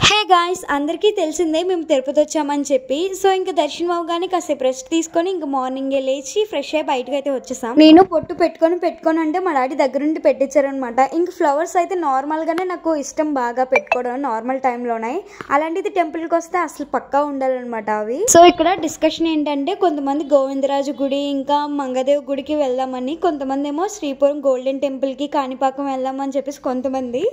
Hey guys, అందరికీ తెలిసిందే మేము తిరుపతి వచ్చామని చెప్పి. సో ఇంకా దర్శనం అవగానే కాసేపు రెస్ట్ తీసుకొని ఇంకా మార్నింగే లేచి ఫ్రెష్ అయ్యి బయటకు అయితే వచ్చేసాం. నేను పొట్టు పెట్టుకొని అంటే మా డాడీ దగ్గరుండి పెట్టించారనమాట. ఇంక ఫ్లవర్స్ అయితే నార్మల్గానే నాకు ఇష్టం బాగా పెట్టుకోవడం నార్మల్ టైంలోనే. అలాంటిది టెంపుల్కి వస్తే అసలు పక్కా ఉండాలన్నమాట అవి. సో ఇక్కడ డిస్కషన్ ఏంటంటే కొంతమంది గోవిందరాజు గుడి ఇంకా మంగదేవ్ గుడికి వెళ్దామని, కొంతమంది ఏమో శ్రీపురం గోల్డెన్ టెంపుల్కి కాణిపాకం వెళ్దామని చెప్పేసి కొంతమంది.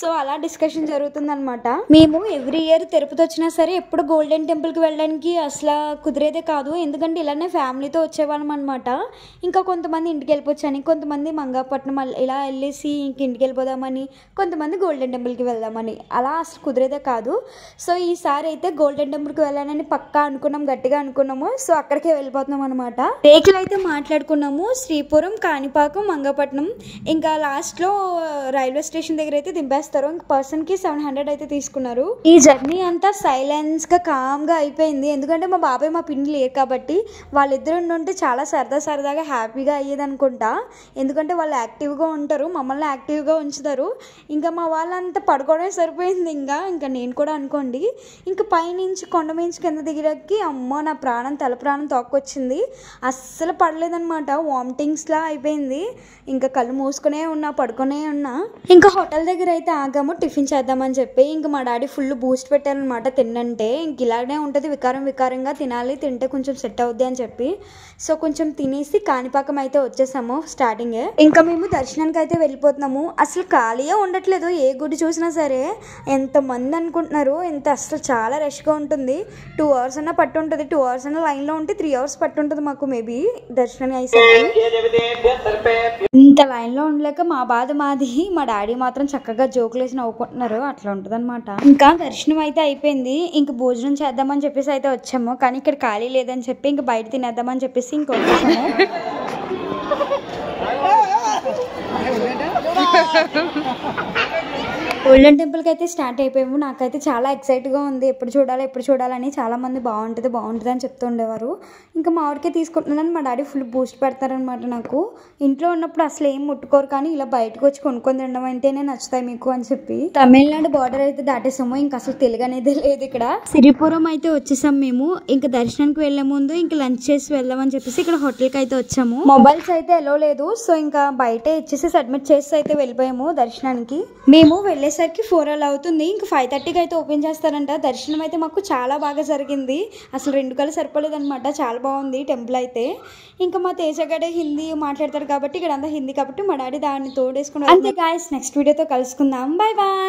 సో అలా డిస్కషన్ జరుగుతుంది అనమాట. మేము ఎవ్రీ ఇయర్ తిరుపతి వచ్చినా సరే ఎప్పుడు గోల్డెన్ టెంపుల్కి వెళ్ళడానికి అసలు కుదిరేదే కాదు. ఎందుకంటే ఇలానే ఫ్యామిలీతో వచ్చేవాళ్ళం అనమాట. ఇంకా కొంతమంది ఇంటికి వెళ్ళిపోవచ్చని, కొంతమంది మంగాపట్నం ఇలా వెళ్ళేసి ఇంక ఇంటికి వెళ్ళిపోదామని, కొంతమంది గోల్డెన్ టెంపుల్కి వెళ్దామని, అలా అసలు కుదిరేదే కాదు. సో ఈసారి అయితే గోల్డెన్ టెంపుల్కి వెళ్ళాలని పక్కా అనుకున్నాం, గట్టిగా అనుకున్నాము. సో అక్కడికే వెళ్ళిపోతున్నాం అనమాట. రేకులు అయితే మాట్లాడుకున్నాము, శ్రీపురం, కాణిపాకం, మంగాపట్నం. ఇంకా లాస్ట్లో రైల్వే స్టేషన్ దగ్గర అయితే దింపేస్తారు. ఇంక పర్సన్కి 700 అయితే తీసుకున్నారు. ఈ జర్నీ అంతా సైలెన్స్ గా కామ్ గా అయిపోయింది. ఎందుకంటే మా బాబాయ్ మా పిన్ని లేరు కాబట్టి. వాళ్ళిద్దరు ఉంటే చాలా సరదాగా హ్యాపీగా అయ్యేది అనుకుంటా. ఎందుకంటే వాళ్ళు యాక్టివ్గా ఉంటారు, మమ్మల్ని యాక్టివ్గా ఉంచుతారు. ఇంకా మా వాళ్ళంతా పడుకోవడమే సరిపోయింది. ఇంకా నేను కూడా అనుకోండి. ఇంకా పైనుంచి కొండ మించి కింద దిగడానికి అమ్మో నా తల ప్రాణం తోక్కొచ్చింది. అస్సలు పడలేదనమాట, వామిటింగ్స్లా అయిపోయింది. ఇంకా కళ్ళు మూసుకునే ఉన్నా, పడుకునే ఉన్నా. ఇంకా హోటల్ దగ్గర అయితే ఆగాము టిఫిన్ చేద్దామని చెప్పి. ఇంకా మా డాడీ ఫుల్ బూస్ట్ పెట్టారనమాట తిన్నంటే. ఇంక ఇలాగే ఉంటుంది, వికారంగా తినాలి, తింటే కొంచెం సెట్ అవుద్ది అని చెప్పి. సో కొంచెం తినేసి కాణిపాకం అయితే వచ్చేసాము స్టార్టింగే. ఇంకా మేము దర్శనానికి అయితే వెళ్ళిపోతున్నాము. అసలు ఖాళీయే ఉండట్లేదు, ఏ గుడి చూసినా సరే. ఎంతమంది అనుకుంటున్నారు, అసలు చాలా రష్గా ఉంటుంది. 2 hours అన్నా పట్టు ఉంటుంది. 2 hours అన్నా లైన్లో ఉంటే 3 hours పట్టు ఉంటుంది మాకు మేబీ దర్శనం అయిపోయింది. ఇంత లైన్లో ఉండలేక మా బాధ మాది. మా డాడీ మాత్రం చక్కగా జోకులు వేసి నవ్వుకుంటున్నారు. అట్లా ఉంటుంది అనమాట. ఇంకా దర్శనం అయితే అయిపోయింది. ఇంక భోజనం చేద్దామని చెప్పేసి అయితే వచ్చాము. కానీ ఇక్కడ ఖాళీ లేదని చెప్పి ఇంక బయట తినేద్దామని చెప్పేసి ఇంక వచ్చేసాము. గోల్డెన్ టెంపుల్కి అయితే స్టార్ట్ అయిపోయాము. నాకైతే చాలా ఎక్సైట్గా ఉంది. ఎప్పుడు చూడాలని చాలామంది బాగుంటుంది అని చెప్తూ ఉండేవారు. ఇంకా మా ఆవిడకే తీసుకుంటున్నాను. మా డాడీ ఫుల్ బూస్ట్ పెడతారనమాట నాకు. ఇంట్లో ఉన్నప్పుడు అసలు ఏం ముట్టుకోరు, కానీ ఇలా బయటకు వచ్చి కొనుక్కొని తినడం అంటేనే నచ్చుతాయి మీకు అని చెప్పి. తమిళనాడు బార్డర్ అయితే దాటేసాము. ఇంకా అసలు తెలుగు అనేది లేదు ఇక్కడ. శ్రీపురం అయితే వచ్చేసాం మేము. ఇంకా దర్శనానికి వెళ్లే ముందు ఇంకా లంచ్ చేసి వెళ్దామని చెప్పేసి ఇక్కడ హోటల్కి అయితే వచ్చాము. మొబైల్స్ అయితే ఎలో లేదు. సో ఇంకా బయట ఇచ్చేసి సబ్మిట్ చేసి అయితే వెళ్ళిపోయాము దర్శనానికి. మేము వెళ్ళేసరికి 4 అలా అవుతుంది. ఇంకా 5:30కి అయితే ఓపెన్ చేస్తారంట. దర్శనం అయితే మాకు చాలా బాగా జరిగింది. అసలు 2 కళ్ళు సరిపోలేదు అనమాట. చాలా బాగుంది టెంపుల్ అయితే. ఇంకా మా తేజగడే హిందీ మాట్లాడతాడు కాబట్టి, ఇక్కడ అంతా హిందీ కాబట్టి మా డాడీ దాన్ని తోడేసుకున్నారు. అంతే గాయ్స్, నెక్స్ట్ వీడియోతో కలుసుకుందాం. Bye bye.